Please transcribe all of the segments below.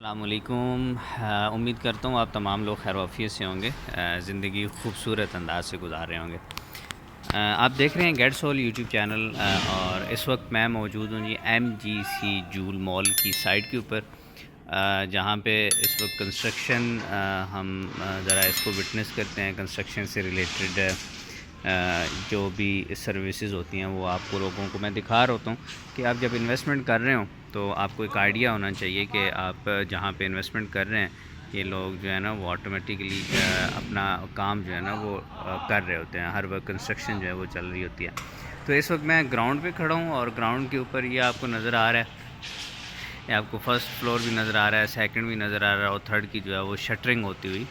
السلام علیکم۔ امید کرتا ہوں آپ تمام لوگ خیر و عافیت سے ہوں گے، زندگی خوبصورت انداز سے گزار رہے ہوں گے۔ آپ دیکھ رہے ہیں گیٹ سول یوٹیوب چینل، اور اس وقت میں موجود ہوں MGC جول مال کی سائٹ کے اوپر، جہاں پہ اس وقت کنسٹرکشن ہم ذرا اس کو وٹنس کرتے ہیں۔ کنسٹرکشن سے ریلیٹڈ جو بھی سروسز ہوتی ہیں وہ آپ کو لوگوں کو میں دکھا رہا ہوتا ہوں کہ آپ جب انویسٹمنٹ کر رہے ہوں تو آپ کو ایک آئیڈیا ہونا چاہیے کہ آپ جہاں پہ انویسٹمنٹ کر رہے ہیں یہ لوگ جو ہے نا وہ آٹومیٹکلی اپنا کام جو ہے نا وہ کر رہے ہوتے ہیں، ہر وقت کنسٹرکشن جو ہے وہ چل رہی ہوتی ہے۔ تو اس وقت میں گراؤنڈ پہ کھڑا ہوں، اور گراؤنڈ کے اوپر یہ آپ کو نظر آ رہا ہے، یہ آپ کو فرسٹ فلور بھی نظر آ رہا ہے، سیکنڈ بھی نظر آ رہا ہے، اور تھرڈ کی جو ہے وہ شٹرنگ ہوتی ہوئی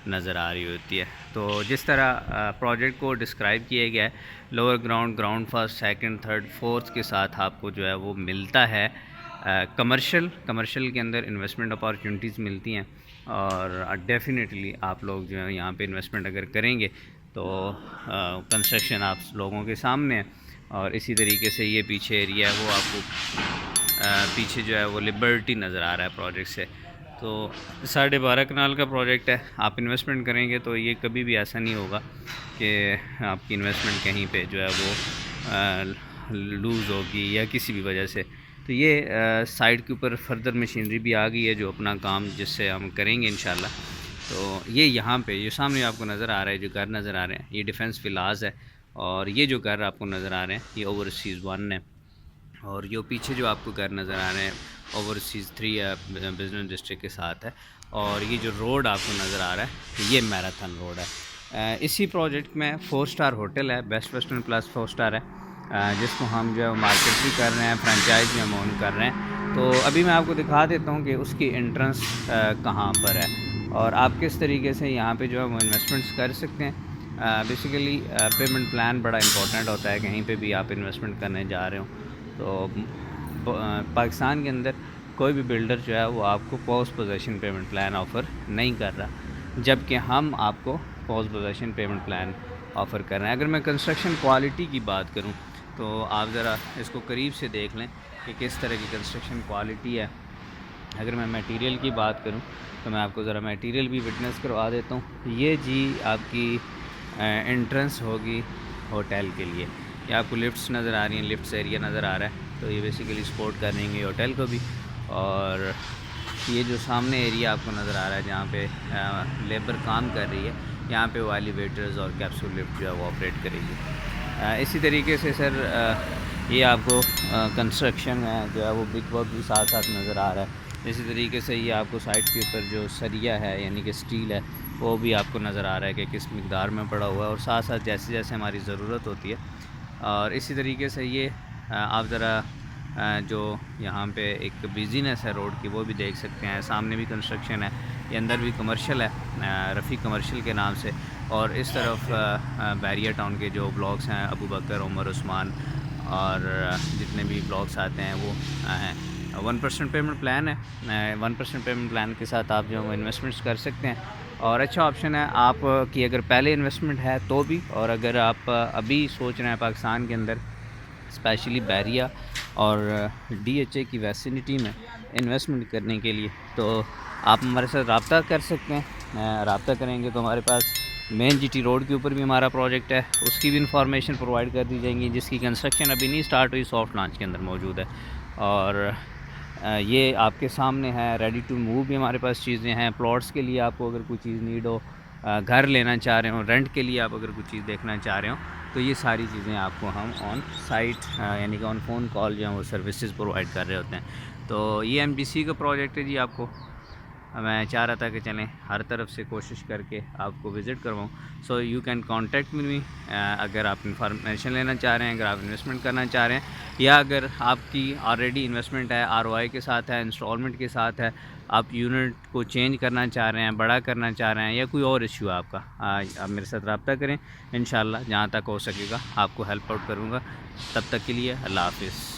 نظر آ رہی ہوتی ہے۔ تو جس طرح پروجیکٹ کو ڈسکرائب کیا گیا ہے، lower ground, ground first, second, third, fourth کے ساتھ آپ کو جو ہے وہ ملتا ہے کمرشل کے اندر انویسٹمنٹ اپارچونیٹیز ملتی ہیں، اور ڈیفینیٹلی آپ لوگ جو ہے یہاں پہ انویسٹمنٹ اگر کریں گے تو کنسٹرکشن آپ لوگوں کے سامنے ہے۔ اور اسی طریقے سے یہ پیچھے ایریا ہے وہ آپ کو پیچھے جو ہے وہ لبرٹی نظر آ رہا ہے پروجیکٹ سے۔ تو 12.5 کنال کا پروجیکٹ ہے، آپ انویسٹمنٹ کریں گے تو یہ کبھی بھی ایسا نہیں ہوگا کہ آپ کی انویسٹمنٹ کہیں پہ جو ہے وہ لوز ہوگی یا کسی بھی وجہ سے۔ تو یہ سائٹ کے اوپر فردر مشینری بھی آ گئی ہے جو اپنا کام جس سے ہم کریں گے انشاءاللہ۔ تو یہ یہاں پہ یہ سامنے آپ کو نظر آ رہا ہے، جو گھر نظر آ رہے ہیں یہ ڈیفنس ولاز ہے، اور یہ جو گھر آپ کو نظر آ رہے ہیں یہ اوورسیز 1 ہے، اور یہ پیچھے جو آپ کو گھر نظر آ رہے ہیں اوورسیز 3 ہے، بزنس ڈسٹرکٹ کے ساتھ ہے، اور یہ جو روڈ آپ کو نظر آ رہا ہے یہ میراتھن روڈ ہے۔ اسی پروجیکٹ میں 4 سٹار ہوٹل ہے، بیسٹ ویسٹرن پلس 4 سٹار ہے، جس کو ہم جو ہے مارکیٹ بھی کر رہے ہیں، فرینچائز بھی ہم اون کر رہے ہیں۔ تو ابھی میں آپ کو دکھا دیتا ہوں کہ اس کی انٹرنس کہاں پر ہے، اور آپ کس طریقے سے یہاں پہ جو ہے وہ انویسٹمنٹس کر سکتے ہیں۔ بیسیکلی پیمنٹ پلان بڑا امپورٹنٹ ہوتا ہے کہیں پہ بھی آپ انویسٹمنٹ کرنے جا رہے ہوں۔ تو پاکستان کے اندر کوئی بھی بلڈر جو ہے وہ آپ کو post position payment plan offer نہیں کر رہا، جبکہ ہم آپ کو post position payment plan offer کر رہے ہیں۔ اگر میں کنسٹرکشن کوالٹی کی بات کروں تو آپ ذرا اس کو قریب سے دیکھ لیں کہ کس طرح کی کنسٹرکشن کوالٹی ہے۔ اگر میں میٹیریل کی بات کروں تو میں آپ کو ذرا میٹیریل بھی وٹنس کروا دیتا ہوں۔ یہ جی آپ کی انٹرنس ہوگی ہوٹل کے لیے، یہ آپ کو لفٹس نظر آ رہی ہیں، لفٹس ایریا نظر آ رہا ہے، تو یہ بیسیکلی سپورٹ کر رہیں گے ہوٹل کو بھی۔ اور یہ جو سامنے ایریا آپ کو نظر آ رہا ہے جہاں پہ لیبر کام کر رہی ہے، یہاں پہ وہ ایلیویٹرز اور کیپسول لفٹ جو ہے وہ آپریٹ کرے گی۔ اسی طریقے سے سر یہ آپ کو کنسٹرکشن ہے جو ہے وہ برک ورک بھی ساتھ ساتھ نظر آ رہا ہے۔ اسی طریقے سے یہ آپ کو سائٹ کے اوپر جو سریا ہے یعنی کہ سٹیل ہے وہ بھی آپ کو نظر آ رہا ہے کہ کس مقدار میں پڑا ہوا ہے، اور ساتھ ساتھ جیسے جیسے ہماری ضرورت ہوتی ہے۔ اور اسی طریقے سے یہ آپ ذرا جو یہاں پہ ایک بیزینس ہے روڈ کی وہ بھی دیکھ سکتے ہیں، سامنے بھی کنسٹرکشن ہے، یہ اندر بھی کمرشل ہے، رفیق کمرشل کے نام سے، اور اس طرف بیریا ٹاؤن کے جو بلاکس ہیں ابو بکر، عمر، عثمان، اور جتنے بھی بلاکس آتے ہیں وہ ہیں۔ 1% پیمنٹ پلان ہے، 1% پیمنٹ پلان کے ساتھ آپ جو انویسٹمنٹس کر سکتے ہیں، اور اچھا آپشن ہے آپ کی اگر پہلے انویسٹمنٹ ہے تو بھی، اور اگر آپ ابھی سوچ رہے ہیں پاکستان کے اندر اسپیشلی بیریا اور DHA کی ویسینٹی میں انویسٹمنٹ کرنے کے لیے، تو آپ ہمارے ساتھ رابطہ کر سکتے ہیں۔ رابطہ کریں گے تو ہمارے پاس مین GT روڈ کے اوپر بھی ہمارا پروجیکٹ ہے، اس کی بھی انفارمیشن پرووائڈ کر دی جائیں گی، جس کی کنسٹرکشن ابھی نہیں سٹارٹ ہوئی، سافٹ لانچ کے اندر موجود ہے۔ اور یہ آپ کے سامنے ہے، ریڈی ٹو موو بھی ہمارے پاس چیزیں ہیں۔ پلاٹس کے لیے آپ کو اگر کوئی چیز نیڈ ہو، گھر لینا چاہ رہے ہوں، رینٹ کے لیے آپ اگر کوئی چیز دیکھنا چاہ رہے ہوں، تو یہ ساری چیزیں آپ کو ہم آن سائٹ یعنی کہ آن فون کال جو ہیں وہ سروسز پرووائڈ کر رہے ہوتے ہیں۔ تو یہ MGC کا پروجیکٹ ہے جی، آپ کو میں چاہ رہا تھا کہ چلیں ہر طرف سے کوشش کر کے آپ کو وزٹ کرواؤں۔ So you can contact me, اگر آپ انفارمیشن لینا چاہ رہے ہیں، اگر آپ انویسٹمنٹ کرنا چاہ رہے ہیں، یا اگر آپ کی آلریڈی انویسٹمنٹ ہے، ROI کے ساتھ ہے، انسٹالمنٹ کے ساتھ ہے، آپ یونٹ کو چینج کرنا چاہ رہے ہیں، بڑا کرنا چاہ رہے ہیں، یا کوئی اور ایشو ہے آپ کا، آپ میرے ساتھ رابطہ کریں، انشاءاللہ جہاں تک ہو سکے گا آپ کو ہیلپ آؤٹ کروں گا۔ تب تک کے لیے اللہ حافظ۔